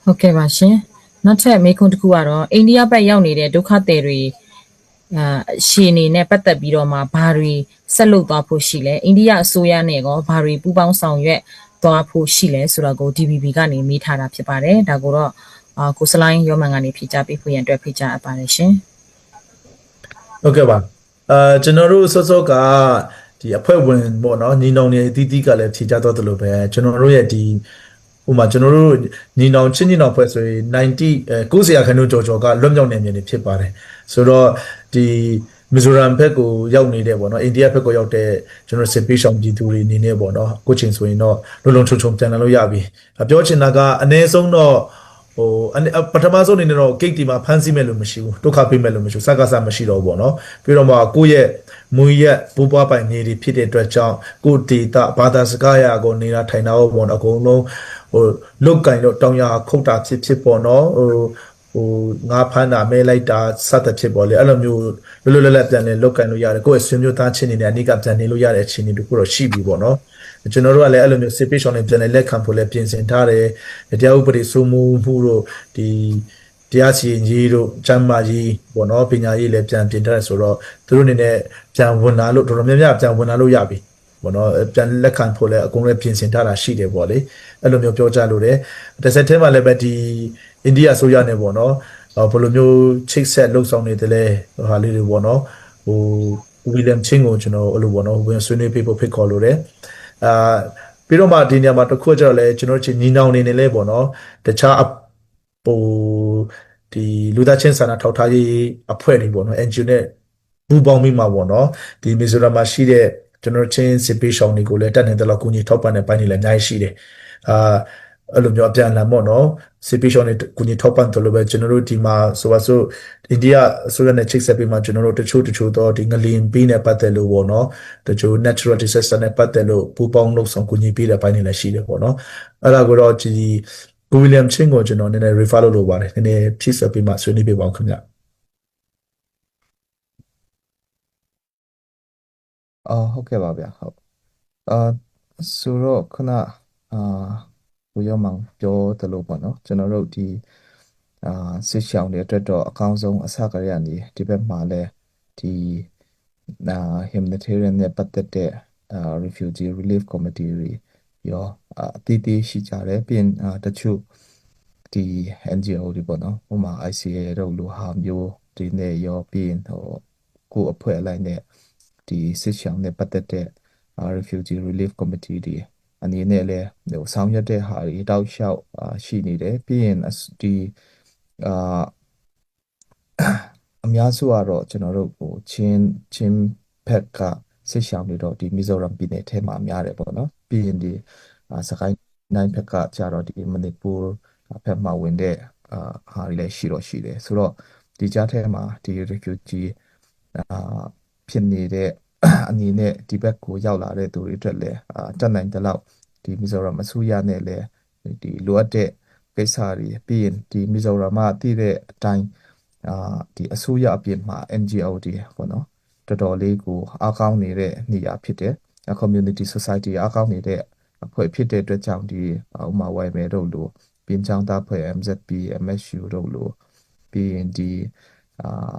ဟုတ်ကဲ့ပါရှင်နောက်ထပ်မေးခွန်းတစ်ခုကတော့အိန္ဒိယဘက်ရောက်နေတဲ့ဒုက္ခသည်တွေရှေအနေနဲ့ပတ်သက်ပြီးတော့မှဘာတွေဆက်လုပ်သွားဖို့ရှိလဲအိန္ဒိယအစိုးရနဲ့ကောဘာတွေပူးပေါင်းဆောင်ရွက်သွားဖို့ရှိလဲဆိုတော့ကို DBB ကနေမေးထားတာဖြစ်ပါတယ်ဒါကိုတော့ကိုစလိုင်းရောမန်ကနေဖြေကြားပေးဖို့ရန်အတွက်ဖိတ်ကြားအပ်ပါတယ်ရှင်ဟုတ်ကဲ့ပါကျွန်တော်တို့စောစောကဒီအဖွဲ့ဝင်ပေါ့နော်ညီနောင်တွေအသီးသီးကလည်းဖြေကြားတော့တယ်လို့ပဲကျွန်တော်တို့ရဲ့ဒီဥပမာကျွန်တော်တို့ညီနောင်ချင်းညီနောင်ဖွဲ့ဆိုရင်90ရာခိုင်နှုန်းကျော်ကျော်ကလွတ်မြောက်နေမြင်နေဖြစ်ပါတယ်ဆိုတော့ဒီမီဇိုရမ်ဘက်ကိုရောက်နေတဲ့ပေါ့နော်အိန္ဒိယဘက်ကိုရောက်တဲ့ကျွန်တော်စစ်ပေးဆောင်ပြည်သူတွေအနေနဲ့ပေါ့နော်အခုချိန်ဆိုရင်တော့လုံလုံခြုံခြုံပြန်လာလို့ရပြီပြောချင်တာကအနည်းဆုံးတော့ဟိုပထမဆုံးအနေနဲ့တော့ gate ဒီမှာဖမ်းဆီးမဲ့လို့မရှိဘူးဒုက္ခပေးမဲ့လို့မရှိဘူးစကားစမရှိတော့ဘူးပေါ့နော်ပြီးတော့မှကိုယ့်ရဲ့မူရက်ပူပွားပိုင်နေတွေဖြစ်တဲ့အတွက်ကြောင့်ကိုယ့်ဒေတာဘာသာစကားရကိုနေတာထိုင်တာပေါ့နော်အကုန်လုံးဟိုလုတ်ကင်တော့တောင်ရခုတ်တာဖြစ်ပေါ့နော်ဟိုငါဖမ်းတာမဲလိုက်တာစသဖြင့်ပေါ့လေအဲ့လိုမျိုးလွတ်လွတ်လပ်လပ်ပြန်နေလုတ်ကင်လို့ရတယ်ကိုယ့်ရဲ့ဆွေမျိုးသားချင်းတွေနဲ့အနိကပြန်နေလို့ရတဲ့အခြေအနေတခုတော့ရှိပြီပေါ့နော်ကျွန်တော်တို့ကလည်းအဲ့လိုမျိုး space နဲ့ပြန်လဲလက်ခံဖို့လည်းပြင်ဆင်ထားတယ်တရားဥပဒေစိုးမိုးမှုတို့ဒီတရားစီရင်ရေးတို့ကျမ်းမာရေးပေါ့နော်ပညာရေးလည်းပြန်ပြင်ထားတယ်ဆိုတော့သူတို့အနေနဲ့ပြန်ဝင်လာလို့တော်တော်များများပြန်ဝင်လာလို့ရပြီပေါ့နော်ပြန်လက်ခံဖို့လည်းအကုန်လုံးပြင်ဆင်ထားတာရှိတယ်ပေါ့လေအဲ့လိုမျိုးပြောကြလို့တယ်တစ်ဆက်တည်းမှာလည်းပဲဒီအိန္ဒိယအစိုးရနဲ့ပေါ့နော်ဘယ်လိုမျိုးချိတ်ဆက်လှုပ်ဆောင်နေတယ်လဲဟာလေးတွေပေါ့နော်ဟိုဝီလျံချင်းကိုကျွန်တော်အဲ့လိုပေါ့နော်ဝင်ဆွေးနွေးပေးဖို့ဖိတ်ခေါ်လို့တယ်ပြီးတော့မှဒီနေရာမှာတစ်ခုကျတော့လဲကျွန်တော်ချင်းညီနောင်နေနေလဲပေါ့နော်တခြားဟိုဒီလူသားချင်းစာနာထောက်ထားရေးအဖွဲ့တွေပေါ့နော် NGO နဲ့ပူးပေါင်းပြီးမှပေါ့နော်ဒီမီဇိုရမ်မှာရှိတဲ့ကျွန်တော်ချင်းစစ်ပေးရှောင်းတွေကိုလည်းတက်နေတဲ့လောက်ကူညီထောက်ပံ့တဲ့ပိုင်းတွေလည်းအများကြီးရှိတယ်အဲ့လိုမျိုးအပြန်အလှန်ပေါ့နော်စစ်ပေးရှောင်းတွေကူညီထောက်ပံ့တယ်လို့ပဲကျွန်တော်တို့ဒီမှာဆိုပါစို့အိန္ဒိယအစိုးရနဲ့ချိတ်ဆက်ပြီးမှကျွန်တော်တို့တချို့တော့ဒီငလျင်ပေးနဲ့ပတ်သက်လို့ပေါ့နော်တချို့ natural disaster နဲ့ပတ်သက်လို့ပူပေါင်းလုပ်ဆောင်ကူညီပေးတဲ့ပိုင်းတွေလည်းရှိတယ်ပေါ့နော်အဲ့ဒါကိုတော့ဒီဝီလျံချင်းကိုကျွန်တော်နည်းနည်း refer လုပ်လို့ပါတယ်နည်းနည်းဖြည့်ဆွတ်ပြီးမှဆွေးနွေးပေးပါဦးခင်ဗျဟုတ်ကဲ့ပါဗျာဟုတ်အာဆိုတော့ခုနအာကိုရောမောင်ပြောတယ်လို့ပေါ့နော်ကျွန်တော်တို့ဒီစစ်ရှောင်တွေအတွက်တော့အကောင်းဆုံးအစကတည်းကနေဒီဘက်မှာလဲဒီhumanitarian နဲ့ပတ်သက်တဲ့refugee relief committee တွေရောအသီးသီးရှိကြတယ်ပြီးရင်တချို့ဒီ NGO တွေပေါ့နော်ဥပမာ ICA တို့လိုဟာမျိုးဒီနဲ့ရောပြီးရင်ကိုယ့်အဖွဲ့အလိုက်နဲ့ဒီစစ်ရှောင်နဲ့ပတ်သက်တဲ့refugee relief committee တွေအနေနဲ့လဲဆောင်ရွက်တဲ့ဟာတွေတောက်လျှောက်ရှိနေတယ်ပြီးရင်ဒီအာအများစုကတော့ကျွန်တော်တို့ချင်းဖက်ကစစ်ရှောင်တွေတော့ဒီမီဇိုရမ်ပြည်နယ်ထဲမှာများတယ်ပေါ့နော်ပြီးရင်ဒီစကိုင်းတိုင်းဖက်ကကျတော့ဒီမဏိပူဖက်မှာဝင်တဲ့ဟာတွေလည်းရှိတယ်ဆိုတော့ဒီကြားထဲမှာဒီ refugee အာဖြစ်နေတဲ့အနေနဲ့ဒီဘက်ကိုရောက်လာတဲ့သူတွေအတွက်လည်းတက်နိုင်တဲ့လောက်ဒီမီဇိုရမ်အစိုးရနဲ့လည်းဒီလိုအပ်တဲ့ကိစ္စတွေပြီးရင်ဒီမီဇိုရမ်မှာတည်တဲ့အတိုင်းဒီအစိုးရအပြင်မှာ NGO တွေပေါ့နော်တော်တော်လေးကိုအားကောင်းနေတဲ့နေရာဖြစ်တယ် community society အားကောင်းနေတဲ့အဖွဲ့ဖြစ်တဲ့အတွက်ကြောင့်ဒီဥမာ YML တို့လိုပင်ချောင်းသားဖွဲ့ MZP MSU တို့လိုပြီးရင်ဒီအာ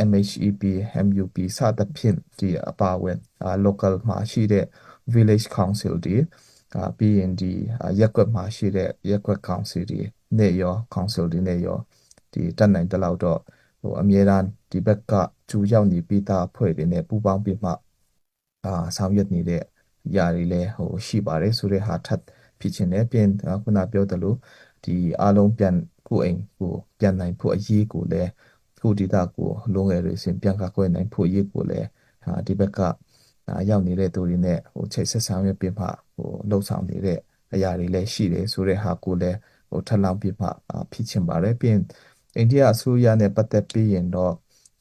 MHEP MUP စသဖြင့်ဒီအပါအဝင် local မှာရှိတဲ့ village council တွေပြီးရင်ဒီရပ်ကွက်မှာရှိတဲ့ရပ်ကွက် council တွေနဲ့ရော council တွေနဲ့ရောဒီတက်နိုင်တဲ့လောက်တော့အမြဲတမ်းဒီဘက်ကကျူရောက်နေပြီးသားအဖွဲ့တွေနဲ့ပူးပေါင်းပြီးမှဆောင်ရွက်နေတဲ့ຢာတွေလည်းရှိပါတယ်ဆိုတဲ့ဟာထပ်ဖြစ်ချင်တယ်ပြင်ခုနပြောသလိုဒီအားလုံးပြန်ကိုအိမ်ကိုပြန်နိုင်ဖို့အရေးကိုလည်းကိုဒေတာကိုလုံငယ်တွေစဉ်ပြန်ကာကွယ်နိုင်ဖို့အရေးကိုလည်းဒီဘက်ကရောက်နေတဲ့သူတွေနဲ့ချိတ်ဆက်ဆောင်ရွက်ပြီးမှလှုပ်ဆောင်နေတဲ့အရာတွေလည်းရှိတယ်ဆိုတဲ့ဟာကိုလည်းထပ်လောင်းပြီးမှဖြစ်ချင်ပါတယ်ပြင်အိန္ဒိယအစိုးရနဲ့ပတ်သက်ပြီးရင်တော့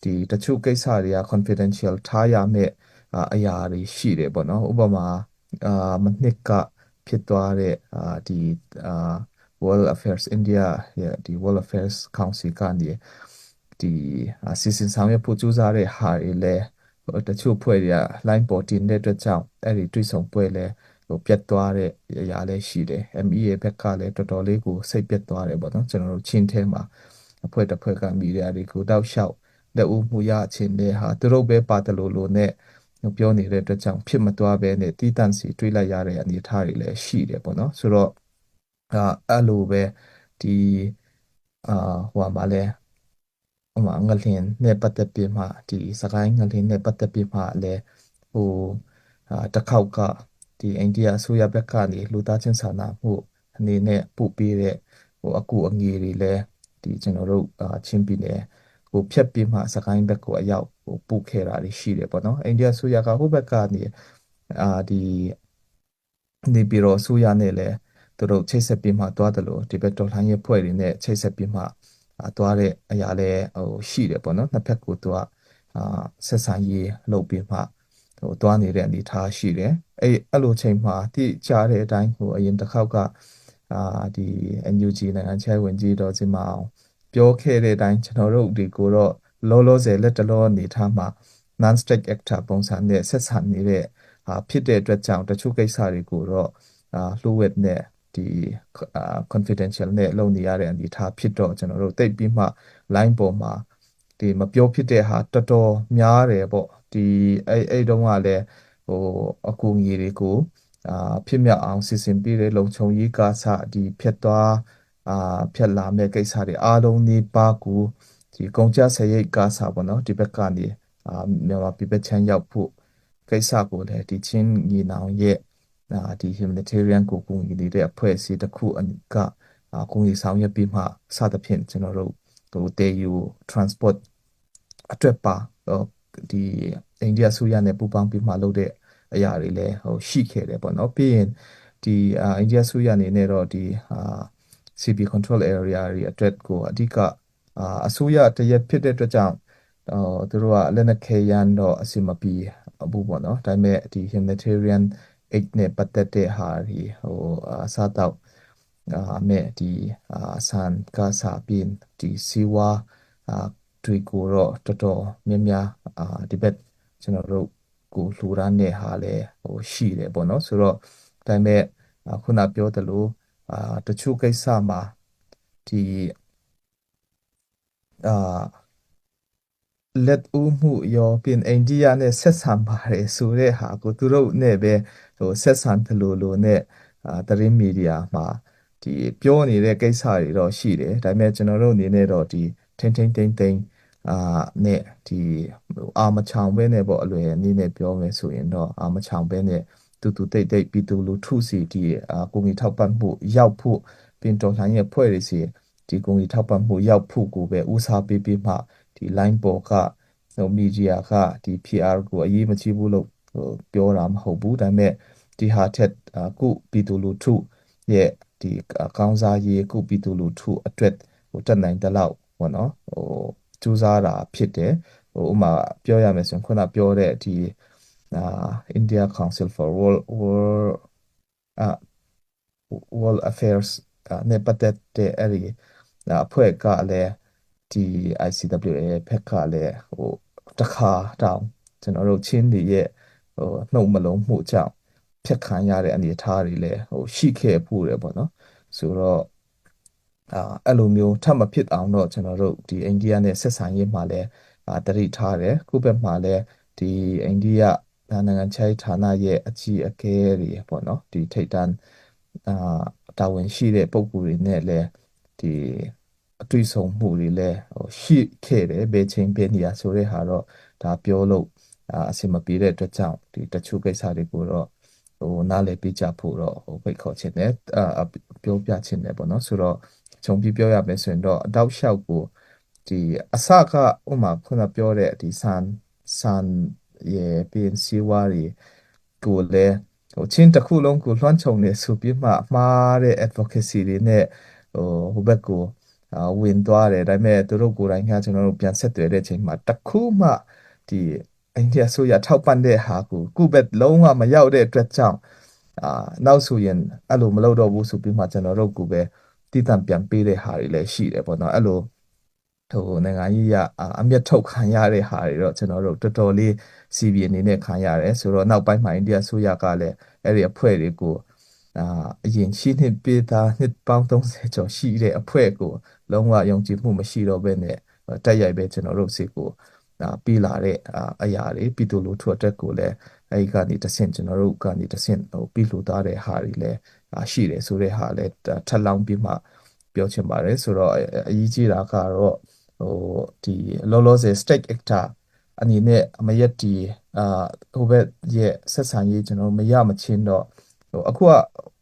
ဒီတချို့ကိစ္စတွေက confidential ထားရမယ့်အရာတွေရှိတယ်ပေါ့နော်ဥပမာမနှစ်ကဖြစ်သွားတဲ့ဒီWorld Affairs India ရဲ့ဒီ World Affairs Council ကနေဒီစီစဉ်ဆောင်ရွက်ဖို့ကြိုးစားတဲ့ဟာတွေလည်းတချို့ဖွဲ့တွေက line ပေါ်တင်တဲ့အတွက်ကြောင့်အဲ့ဒီတွေ့ဆုံပွဲလည်း ပြတ်သွားတဲ့အရာလည်းရှိတယ် MEA ဘက်ကလည်းတော်တော်လေးကိုစိတ်ပြတ်သွားတယ်ပေါ့နော်ကျွန်တော်တို့ချင်းထဲမှာအဖွဲ့တစ်ဖွဲ့ကမီဒီယာတွေကိုတောက်လျှောက်လက်ဦးမှုရခြင်းတွေဟာသူတို့ပဲပါတယ်လို့နဲ့ပြောနေတဲ့အတွက်ကြောင့်ဖြစ်မသွားဘဲနဲ့တီးတန့်စီတွေးလိုက်ရတဲ့အနေအထားတွေလည်းရှိတယ်ပေါ့နော်ဆိုတော့အဲ့လိုပဲဒီဟိုမှာလဲငလျင်နဲ့ပတ်သက်ပြီးမှဒီစကိုင်းငလျင်နဲ့ပတ်သက်ပြီးမှလည်းဟိုတစ်ခေါက်ကဒီအိန္ဒိယအစိုးရဘက်ကနေလူသားချင်းစာနာမှုအနေနဲ့ပို့ပေးတဲ့အကူအညီတွေလည်းဒီကျွန်တော်တို့ချင်းပြည်နယ်ကိုဖြတ်ပြီးမှစကိုင်းဘက်ကိုအရောက်ပို့ခဲ့တာတွေရှိတယ်ပေါ့နော်အိန္ဒိယအစိုးရကဟိုဘက်ကနေဒီနေပြည်တော်အစိုးရနဲ့လည်းသူတို့ချိတ်ဆက်ပြီးမှသွားတယ်လို့ဒီဘက်တော်လှန်ရေးဖွဲ့တွေနဲ့ချိတ်ဆက်ပြီးမှသွားတဲ့အရာလည်းရှိတယ်ပေါ့နော်နှစ်ဖက်ကိုသူကဆက်ဆံရေးလုပ်ပြီးမှသွားနေတဲ့အနေအထားရှိတယ်အဲ့လိုချိန်မှာတိကြားတဲ့အတိုင်းအရင်တစ်ခေါက်ကဒီ NUG နိုင်ငံခြားရေးဝန်ကြီးတော်စင်မအောင်ပြောခဲ့တဲ့အတိုင်းကျွန်တော်တို့ဒီကိုတော့လောလောဆယ်လက်တလောအနေထားမှာ non state actor ပုံစံနဲ့ဆက်ဆံနေတဲ့ဖြစ်တဲ့အတွက်ကြောင့်တချို့ကိစ္စတွေကိုတော့လှုပ်ဝက်နဲ့ဒီconfidential နဲ့လုပ်နေရတဲ့အနေအထားဖြစ်တော့ကျွန်တော်တို့တိတ်ပြီးမှ line ပေါ်မှာဒီမပြောဖြစ်တဲ့ဟာတော်တော်များတယ်ပေါ့ဒီအဲ့တုန်းကလည်းအကူအညီတွေကိုဖြစ်မြောက်အောင်စီစဉ်ပေးတဲ့လုံခြုံရေးကားစဒီဖြတ်သွားဖြတ်လာမဲ့ကိစ္စတွေအားလုံးဒီပါကူဒီကုန်ကျစရိတ်ကားစပေါ့နော်ဒီဘက်ကနေမြန်မာပြည်ဘက်ချမ်းရောက်ဖို့ကိစ္စကိုလည်းဒီချင်းညီနောင်ရဲ့ဒီ humanitarian ကိုကူညီနေတဲ့အဖွဲ့အစည်းတစ်ခုကကူညီဆောင်ရွက်ပြီးမှစသဖြင့်ကျွန်တော်တို့တေယူ transport အတွက်ပါဒီအိန္ဒိယဆိုရနဲ့ပူးပေါင်းပြီးမှလုပ်တဲ့အရာတွေလည်းရှိခဲ့တယ်ပေါ့နော်ပြီးရင်ဒီအိန္ဒိယဆိုရအနေနဲ့တော့ဒီCB control area တွေအတွက်ကိုအဓိကအစိုးရတရက်ဖြစ်တဲ့အတွက်ကြောင့်သူတို့ကလက်နက်ခဲယမ်းတော့အစီမပြေဘူးပေါ့နော်ဒါပေမဲ့ဒီ humanitarian aid နဲ့ပတ်သက်တဲ့ဟာတွေစားတော့မဲ့ဒီဆန်ကာစာပင်ဒီစီဝါတွေကိုတော့တော်တော်များများဒီဘက်ကျွန်တော်တို့ကိုလှူဒါန်းတဲ့ဟာလည်းရှိတယ်ပေါ့နော်ဆိုတော့ဒါပေမဲ့ခုနပြောသလိုတချို့ကိစ္စမှာဒီလက်ဦးမှုရောပြင်အိန္ဒိယနဲ့ဆက်ဆံပါတယ်ဆိုတဲ့ဟာကိုသူတို့နဲ့ပဲဆက်ဆံသလိုနဲ့သတင်းမီဒီယာမှာဒီပြောနေတဲ့ကိစ္စတွေတော့ရှိတယ်ဒါပေမဲ့ကျွန်တော်တို့အနေနဲ့တော့ဒီထိန်းသိမ်းနဲ့ဒီအာမချောင်ပဲနဲ့ပေါ့အလွယ်နည်းနဲ့ပြောမယ်ဆိုရင်တော့အာမချောင်ပဲနဲ့တူတိတ်ပြည်သူလူထုစီဒီကိုငီထောက်ပံ့မှုရောက်ဖို့ပြင်တော်လှန်ရေးဖွဲ့တွေစီဒီကိုငီထောက်ပံ့မှုရောက်ဖို့ကိုပဲဦးစားပေးပြီးမှဒီ line ပေါ်ကမီဒီယာကဒီ PR ကိုအရေးမကြီးဘူးလို့ပြောတာမဟုတ်ဘူးဒါပေမဲ့ဒီဟာထက်ခုပြည်သူလူထုရဲ့ဒီကောင်းစားရေးခုပြည်သူလူထုအတွက်တက်နိုင်တဲ့လောက်ပေါ့နော်စူးစမ်းတာဖြစ်တယ်ဥမာပြောရမယ်ဆိုရင်ခုနပြောတဲ့ဒီIndia Council for World Affairs နဲ့ပတ်သက်တဲ့အဲ့ဒီအဖွဲ့ကလည်းဒီ ICWA ဘက်ကလည်းတခါတောင်ကျွန်တော်တို့ချင်းတွေရဲ့နှုတ်မလုံးမှုကြောင့်ဖြတ်ခံရတဲ့အနေအထားတွေလည်းရှိခဲ့ဖို့တယ်ပေါ့နော်ဆိုတော့အဲ့လိုမျိုးထပ်မဖြစ်အောင်တော့ကျွန်တော်တို့ဒီအိန္ဒိယနဲ့ဆက်ဆံရေးမှာလည်းတတိထားတယ်ခုဘက်မှာလည်းဒီအိန္ဒိယနိုင်ငံခြားရေးဌာနရဲ့အကြီးအကဲတွေပေါ့နော်ဒီထိပ်တန်းတာဝန်ရှိတဲ့ပုဂ္ဂိုလ်တွေနဲ့လည်းဒီအတွေ့အကြုံမှုတွေလည်းရှိခဲ့တယ်ဘယ်ချိန်ဘယ်နေရာဆိုတဲ့ဟာတော့ဒါပြောလို့အဆင်မပြေတဲ့အတွက်ကြောင့်ဒီတချို့ကိစ္စတွေကိုတော့နားလည်ပြကြဖို့တော့ဖိတ်ခေါ်ခြင်းနဲ့ပြောပြခြင်းနဲ့ပေါ့နော်ဆိုတော့ခြုံပြီးပြောရမယ်ဆိုရင်တော့အတောက်လျှောက်ကိုဒီအစကဥမာခုနပြောတဲ့ဒီဆန်ရဲ့ပြင်စီဝါရီကိုလည်းချင်းတစ်ခုလုံးကိုလွှမ်းခြုံနေဆိုပြီးမှမှားတဲ့ advocacy တွေနဲ့ဟိုဘက်ကိုဝင်သွားတယ်ဒါပေမဲ့သူတို့ကိုယ်တိုင်ကကျွန်တော်တို့ပြန်ဆက်သွယ်တဲ့အချိန်မှာတခုမှဒီအိန္ဒိယဆိုရထောက်ပံ့တဲ့ဟာကိုကုဘက်လုံးဝမရောက်တဲ့အတွက်ကြောင့်နောက်ဆိုရင်အဲ့လိုမလုပ်တော့ဘူးဆိုပြီးမှကျွန်တော်တို့ကိုပဲတည်တံ့ပြန်ပေးတဲ့ဟာတွေလည်းရှိတယ်ပေါ့နော်အဲ့လိုနိုင်ငံရေးအမျက်ထုတ်ခံရတဲ့ဟာတွေတော့ကျွန်တော်တို့တော်တော်လေး CB အနေနဲ့ခံရတယ်ဆိုတော့နောက်ပိုင်းမှာအိန္ဒိယဆိုရကလည်း အဲ့ဒီအဖွဲ့တွေကိုအရင်ရှိနှစ်ပေးသားနှစ်ပေါင်း30ကျော်ရှိတဲ့အဖွဲ့ကိုလုံးဝယုံကြည်မှုမရှိတော့ဘဲနဲ့တက်ရိုက်ပဲကျွန်တော်တို့စီကိုပြီးလာတဲ့အရာတွေပြည်သူလူထုအတွက်ကိုလည်းအဲ့ဒီကနေတဆင့်ကျွန်တော်တို့ကနေတဆင့်ပြီးလူသားတဲ့ဟာတွေလည်းရှိတယ်ဆိုတဲ့ဟာလည်းထပ်လောင်းပြီးမှပြောချင်ပါတယ်ဆိုတော့အရေးကြီးတာကတော့ဒီလောလောဆယ် state actor အနေနဲ့မရက်တီဟိုဘက်ရဲ့ဆက်ဆံရေးကျွန်တော်မရမချင်းတော့အခုက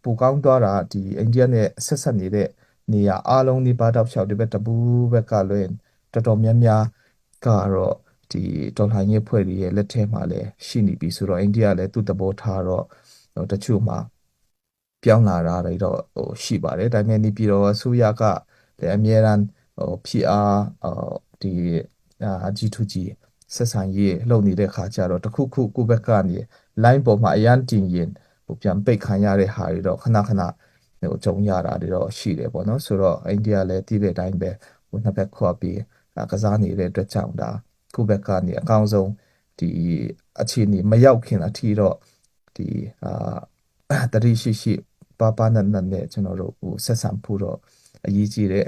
ပူကောင်းသွားတာဒီအိန္ဒိယနဲ့ဆက်ဆက်နေတဲ့နေရာအားလုံးဒီပါတောက်လျှောက်ဒီဘက်တပူးဘက်ကလွင်တော်တော်များများကတော့ဒီတော်လှန်ရေးဖွဲ့တွေရဲ့လက်ထဲမှာလည်းရှိနေပြီဆိုတော့အိန္ဒိယလည်းသူ့သဘောထားတော့တချို့မှာပြောင်းလာတာတွေတော့ရှိပါတယ်ဒါပေမဲ့ဒီပြည်တော်အစိုးရကလည်းအများအားPR ဒီ G2G ဆက်ဆံရေးလုပ်နေတဲ့ခါကျတော့တခုခုကိုဘက်ကနေ line ပေါ်မှာအရန်တင်ရင်ပြန်ပိတ်ခံရတဲ့ဟာတွေတော့ခဏခဏကြုံရတာတွေတော့ရှိတယ်ပေါ့နော်ဆိုတော့အိန္ဒိယလည်းတည်တဲ့အတိုင်းပဲနှစ်ဘက်ခွာပြီးကစားနေတဲ့အတွက်ကြောင့်ဒါကိုဘက်ကနေအကောင်းဆုံးဒီအခြေအနေမရောက်ခင်အထိတော့ဒီတတိရှိပါနတ်နဲ့ကျွန်တော်တို့ဆက်ဆံဖို့တော့အရေးကြီးတယ်